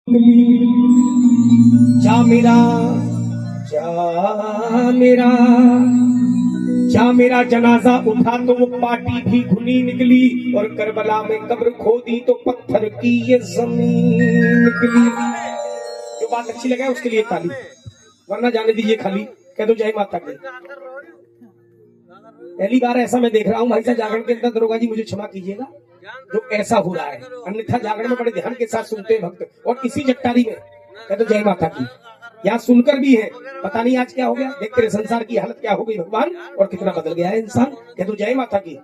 जा मेरा जा मेरा जा मेरा जनाजा उठा तो वो पाटी भी खुली निकली, और करबला में कब्र खोदी तो पत्थर की ये जमीन निकली। जो बात अच्छी लगे उसके लिए ताली, वरना जाने दीजिए खाली। कह दो जय माता की। पहली बार ऐसा मैं देख रहा हूँ भाई साहब जागरण के अंदर। दरोगा जी मुझे क्षमा कीजिएगा जो ऐसा हो रहा है, अन्यथा जागरण में बड़े ध्यान के साथ सुनते हैं भक्त। और इसी जट्टारी में कह दो जय माता की, यहाँ सुनकर भी है। पता नहीं आज क्या हो गया, देख तेरे संसार की हालत क्या हो गई भगवान, और कितना बदल गया है इंसान। कह दो जय माता की।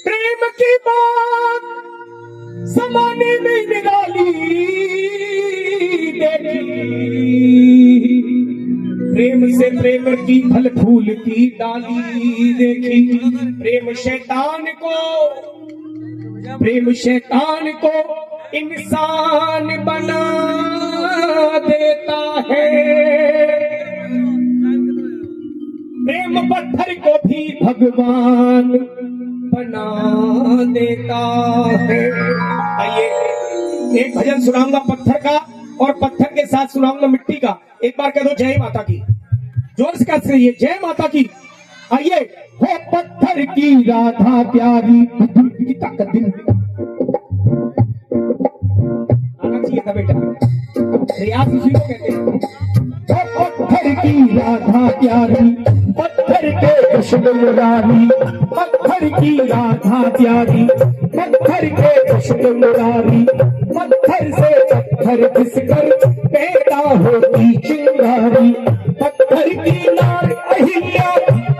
प्रेम की बात समाने में निराली देखी, प्रेम से प्रेम की फल फूल की डाली देखी। प्रेम शैतान को इंसान बना देता है, प्रेम पत्थर को भी भगवान बना देता है। आइए एक भजन सुनाऊंगा पत्थर का, और पत्थर के साथ सुनाऊंगा मिट्टी का। एक बार कह दो जय माता की, जोर से कह रही है जय माता की। आइए हो पत्थर की राधा प्यारी की ताकत दिल आना चाहिए था बेटा, रियाज इसी को कहते हैं। हो पत्थर की राधा प्यारी पत्थर के कृष्ण मुरारी, पत्थर की राधा प्यारी पत्थर के कृष्ण मुरारी, पत्थर से पत्थर घिसकर पैदा होती चिंगारी। पत्थर की नार अहिल्या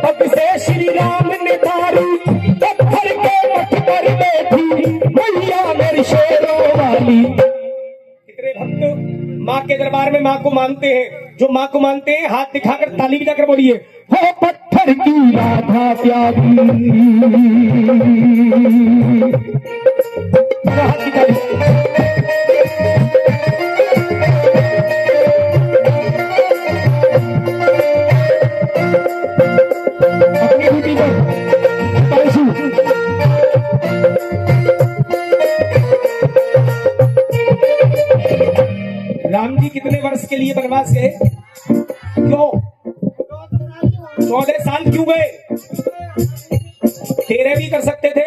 पग से श्री राम ने तारी, पत्थर के मठ पर बैठी मैया मेरी शेरों वाली। कितने भक्त माँ के दरबार में माँ को मानते हैं। जो माँ को मानते हैं हाथ दिखाकर ताली भी जाकर बोलिए, हो पत्थर की राधा प्यारी। हाथ दिखाइए। राम जी कितने वर्ष के लिए वनवास गए? क्यों 14 साल क्यों गए? 13 भी कर सकते थे,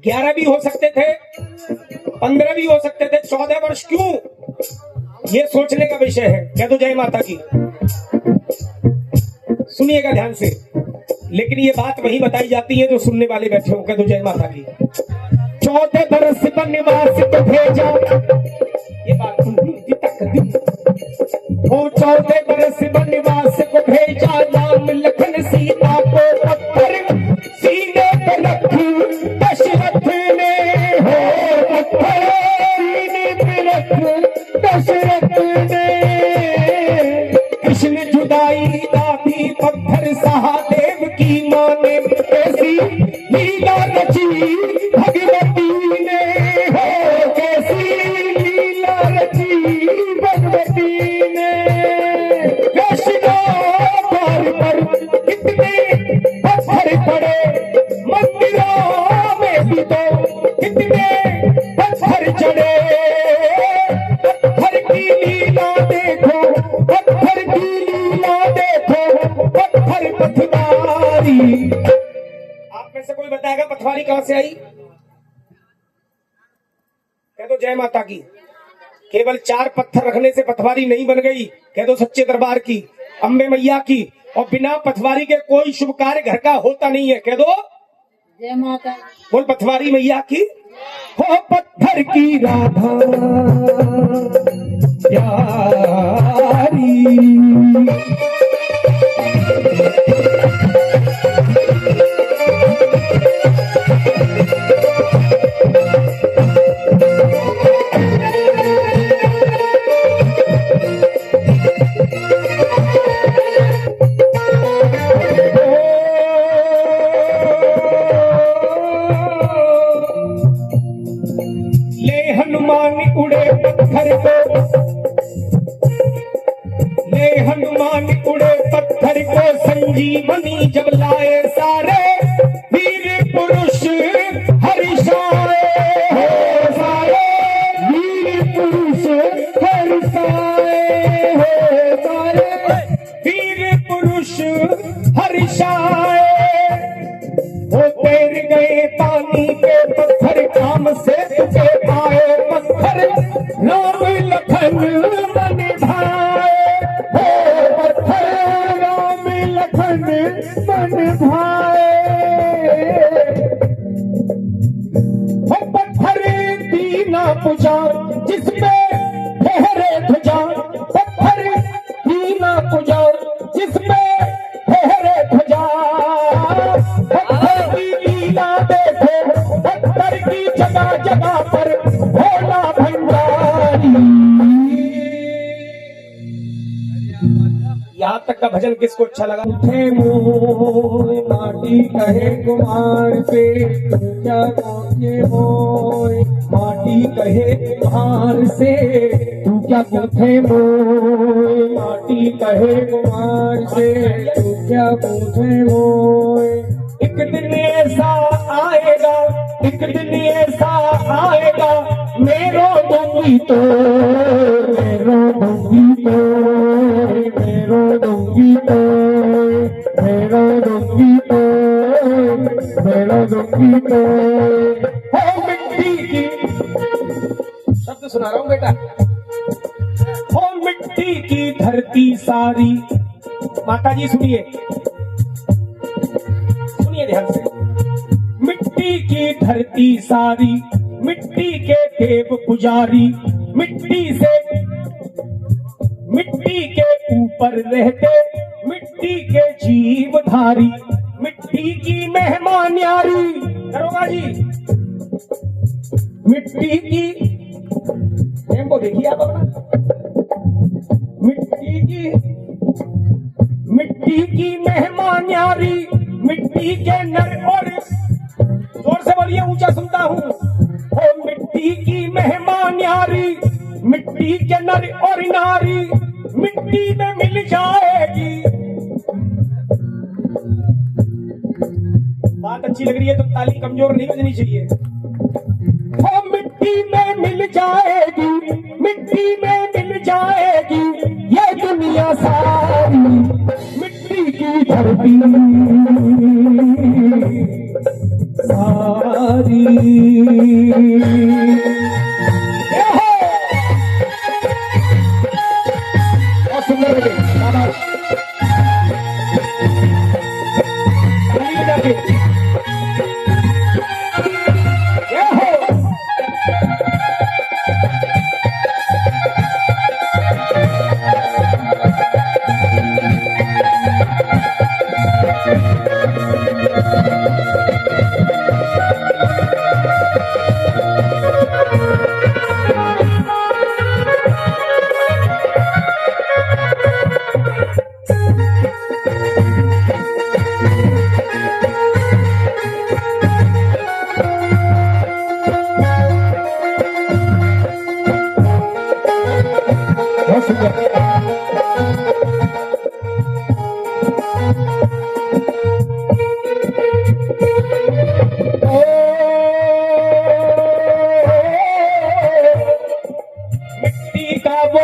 11 भी हो सकते थे, 15 भी हो सकते थे, 14 वर्ष क्यों? ये सोचने का विषय है। कह दो जय माता की। सुनिएगा ध्यान से, लेकिन ये बात वही बताई जाती है जो सुनने वाले बैठे हो। कह दो जय माता की। 14 बरस वनवास को भेजा, ये बात वो 14 बरस वनवास को भेजा, राम लखन सीता को पत्थर सीने पे रखी दशरथ ने, हो पत्थर सीने पे रखी दशरथ ने। कृष्ण जुदाई दादी पत्थर सहादेव की माँ ने, कैसी लीला रची भगवती ने, हो कैसी लीला रची भगवती ने। पर कितने पत्थर पड़े मंदिरों में भी, तो कितने पत्थर चढ़े। पत्थर की लीला देखो, पत्थर की लीला देखो, पत्थर पथवारी। आप में से कोई बताएगा पथवारी कहां से आई? कह दो जय माता की। केवल 4 पत्थर रखने से पथवारी नहीं बन गई। कह दो सच्चे दरबार की, अम्बे मैया की। और बिना पथवारी के कोई शुभ कार्य घर का होता नहीं है। कह दो जय माता। बोल पथवारी मैया की। हो पत्थर की राधा प्यारी, हनुमान उड़े पत्थर को, ले हनुमान उड़े पत्थर को, संजीवनी जब लाए सारे वीर पुरुष हर्षाए, सारे वीर पुरुष आज तक का भजन किसको अच्छा लगा? उठे मोय माटी कहे कुमार से, तू क्या पूछे मोय माटी कहे कुमार से, तू क्या पूछे मोय माटी कहे कुमार से, तू क्या पूछे मोय। एक दिन ऐसा आएगा, एक दिन ऐसा आएगा, मेरो दूंगी तो, मेरो दूंगी तो, मेरो दूंगी तो, मेरो दूंगी तो, मेरो दूंगी तो। हो मिट्टी की, शब्द सुना रहा हूं बेटा, हो मिट्टी की धरती सारी। माता जी सुनिए, सुनिए ध्यान से। मिट्टी की धरती सारी, मिट्टी के देव पुजारी, मिट्टी से, मिट्टी के ऊपर रहते, मिट्टी के जीवधारी, मिट्टी की मेहमान यारी। दरोगा जी, मिट्टी की, टेम्पो देखिए आप अपना, मिट्टी की मेहमान यारी, मिट्टी के नर और, जोर से बोलिए ऊंचा सुनता हूं, ओ मिट्टी की मेहमान यारी, मिट्टी के नर और नारी, मिट्टी में मिल जाएगी। बात अच्छी लग रही है तो ताली कमजोर नहीं बजनी चाहिए। ओ मिट्टी में मिल जाएगी, मिट्टी में मिल जाएगी ये दुनिया सारी, मिट्टी की धरती सारी। बहुत सुंदर लगे दादा, मिट्टी का वो